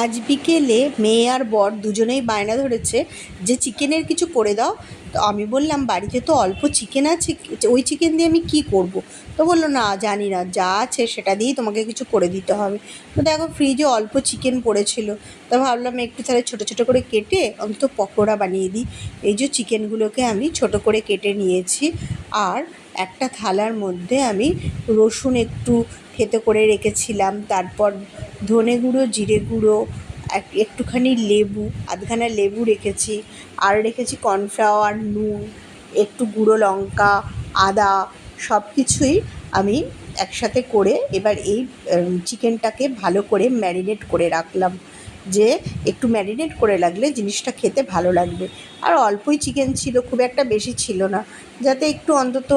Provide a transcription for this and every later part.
আজ বিকেলে মেয়ে আর বর দুজনেই বায়না ধরেছে যে চিকেনের কিছু করে দাও। তো আমি বললাম বাড়িতে তো অল্প চিকেন আছে, ওই চিকেন দিয়ে আমি কি করব। তো বললো না জানি না, যা আছে সেটা দিয়েই তোমাকে কিছু করে দিতে হবে। তো দেখো ফ্রিজে অল্প চিকেন পড়েছিল, তো ভাবলাম একটু তাহলে ছোটো ছোটো করে কেটে অন্তত পকোড়া বানিয়ে দিই। এই যে চিকেনগুলোকে আমি ছোটো করে কেটে নিয়েছি, আর একটা থালার মধ্যে আমি রসুন একটু থেতো করে রেখেছিলাম, তারপর ধনে গুঁড়ো, জিরে গুঁড়ো, একটুখানি লেবু, আধখানা লেবু রেখেছি, আর রেখেছি কর্নফ্লাওয়ার, নুন, একটু গুঁড়ো লঙ্কা, আদা, সব কিছুই আমি একসাথে করে এবার এই চিকেনটাকে ভালো করে ম্যারিনেট করে রাখলাম, যে একটু ম্যারিনেট করে রাখলে জিনিসটা খেতে ভালো লাগবে। আর অল্পই চিকেন ছিল, খুব একটা বেশি ছিল না, যাতে একটু অন্তত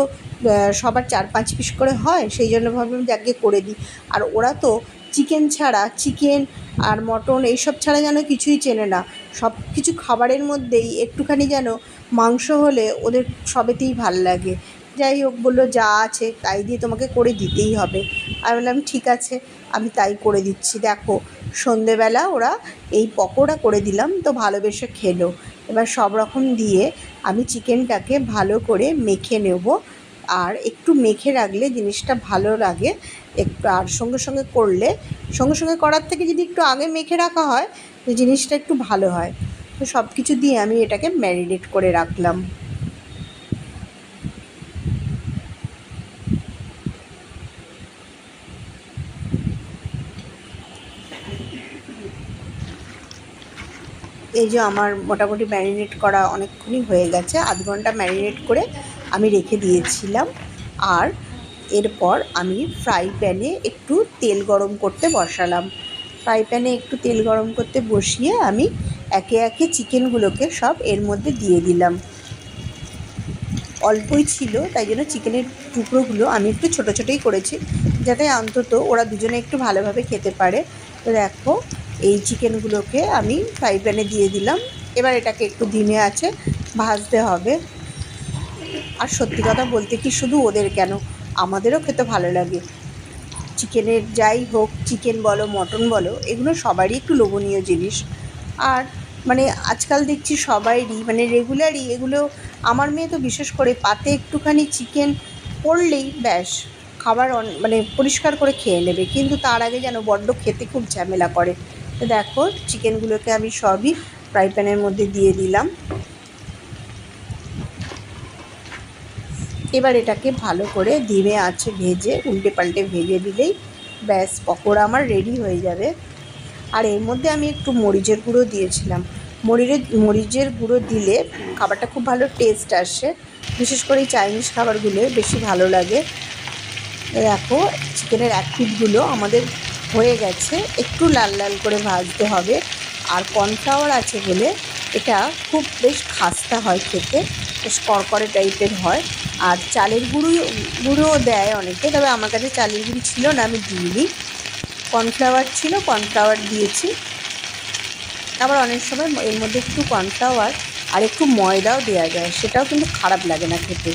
সবার 4-5 পিস করে হয়, সেই জন্য ভাবলাম যে আগে করে দিই। আর ওরা তো চিকেন ছাড়া, চিকেন আর মটন এইসব ছাড়া যেন কিছুই চেনে না। সব কিছু খাবারের মধ্যেই একটুখানি যেন মাংস হলে ওদের সবেতেই ভাল লাগে। যাই হোক, বললো যা আছে তাই দিয়ে তোমাকে করে দিতেই হবে। আমি বললাম ঠিক আছে, আমি তাই করে দিচ্ছি। দেখো সন্ধেবেলা ওরা এই পকোড়া করে দিলাম, তো ভালোবেসে খেলো। এবার সব রকম দিয়ে আমি চিকেনটাকে ভালো করে মেখে নেব, আর একটু মেখে রাখলে জিনিসটা ভালো লাগে একটু। আর সঙ্গে সঙ্গে করলে, সঙ্গে সঙ্গে করার থেকে যদি একটু আগে মেখে রাখা হয়, জিনিসটা একটু ভালো হয়। তো সব কিছু দিয়ে আমি এটাকে ম্যারিনেট করে রাখলাম। এই যে আমার মোটামুটি ম্যারিনেট করা অনেকক্ষণই হয়ে গেছে, আধ ঘন্টা ম্যারিনেট করে আমি রেখে দিয়েছিলাম। আর এরপর আমি ফ্রাই প্যানে একটু তেল গরম করতে বসালাম। ফ্রাই প্যানে একটু তেল গরম করতে বসিয়ে আমি একে একে চিকেনগুলোকে সব এর মধ্যে দিয়ে দিলাম। অল্পই ছিল, তাই জন্য চিকেনের টুকরোগুলো আমি একটু ছোটো ছোটোই করেছি, যাতে অন্তত ওরা দুজনে একটু ভালোভাবে খেতে পারে। তো দেখো এই চিকেনগুলোকে আমি ফ্রাই প্যানে দিয়ে দিলাম। এবার এটাকে একটু ধিমে আঁচে ভাজতে হবে। আর সত্যি কথা বলতে কি, শুধু ওদের কেন, আমাদেরও খেতে ভালো লাগে। চিকেনের যাই হোক, চিকেন বলো মটন বলো, এগুলো সবারই একটু লোভনীয় জিনিস। আর মানে আজকাল দেখছি সবাইরই মানে রেগুলারই এগুলো। আমার মেয়ে তো বিশেষ করে পাতে একটুখানি চিকেন পড়লেই ব্যাস খাবার মানে পরিষ্কার করে খেয়ে নেবে, কিন্তু তার আগে যেন বড্ড খেতে খুব ঝামেলা করে। তো দেখো চিকেনগুলোকে আমি সবই ফ্রাই প্যানের মধ্যে দিয়ে দিলাম। এবার এটাকে ভালো করে ধিমে আঁচে ভেজে, উল্টে পাল্টে ভেজে দিলেই ব্যাস পকোড়া আমার রেডি হয়ে যাবে। আর এর মধ্যে আমি একটু মরিচের গুঁড়ো দিয়েছিলাম। মরিচের গুঁড়ো দিলে খাবারটা খুব ভালো টেস্ট আসে, বিশেষ করে এই চাইনিজ খাবারগুলো বেশি ভালো লাগে। দেখো চিকেনের এক পিঠগুলো আমাদের হয়ে গেছে, একটু লাল লাল করে ভাজতে হবে। আর কর্নফ্লাওয়ার আছে বলে এটা খুব বেশ খাস্তা হয় খেতে, বেশ কড়কড়ে টাইপের হয়। আর চালের গুঁড়োও দেয় অনেকে, তবে আমার কাছে চালের গুঁড়ি ছিল না, আমি দিইনি। কর্নফ্লাওয়ার ছিল, কর্নফ্লাওয়ার দিয়েছি। আবার অনেক সময় এর মধ্যে একটু কর্নফ্লাওয়ার আর একটু ময়দাও দেওয়া যায়, সেটাও কিন্তু খারাপ লাগে না খেতে।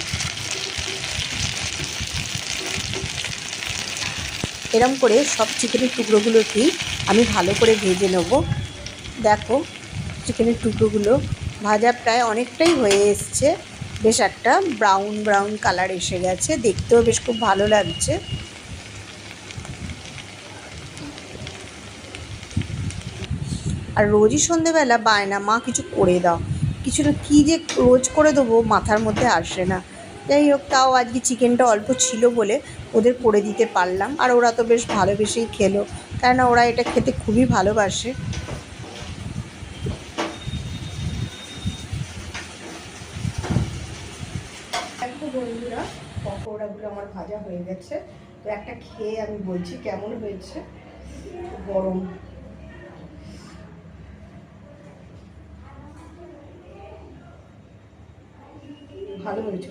এরম করে সব চিকেনের টুকরোগুলোকেই আমি ভালো করে ভেজে নেব। দেখো চিকেনের টুকরোগুলো ভাজা প্রায় অনেকটাই হয়ে এসছে, বেশ একটা ব্রাউন ব্রাউন কালার এসে গেছে, দেখতেও বেশ খুব ভালো লাগছে। আর রোজই সন্ধেবেলা বায়না, মা কিছু করে দাও, কিছুটা কী যে রোজ করে দেবো মাথার মধ্যে আসে না। যাই হোক, তাও আজকে চিকেনটা অল্প ছিল বলে ওদের করে দিতে পারলাম। আর ওরা তো বেশ ভালোবেসেই খেলো, কেননা ওরা এটা খেতে খুবই ভালোবাসে। দেখো বন্ধুরা, পকোড়াগুলো আমার ভাজা হয়ে গেছে, তো একটা খেয়ে আমি বলছি কেমন হয়েছে। গরম, ভালো হয়েছে।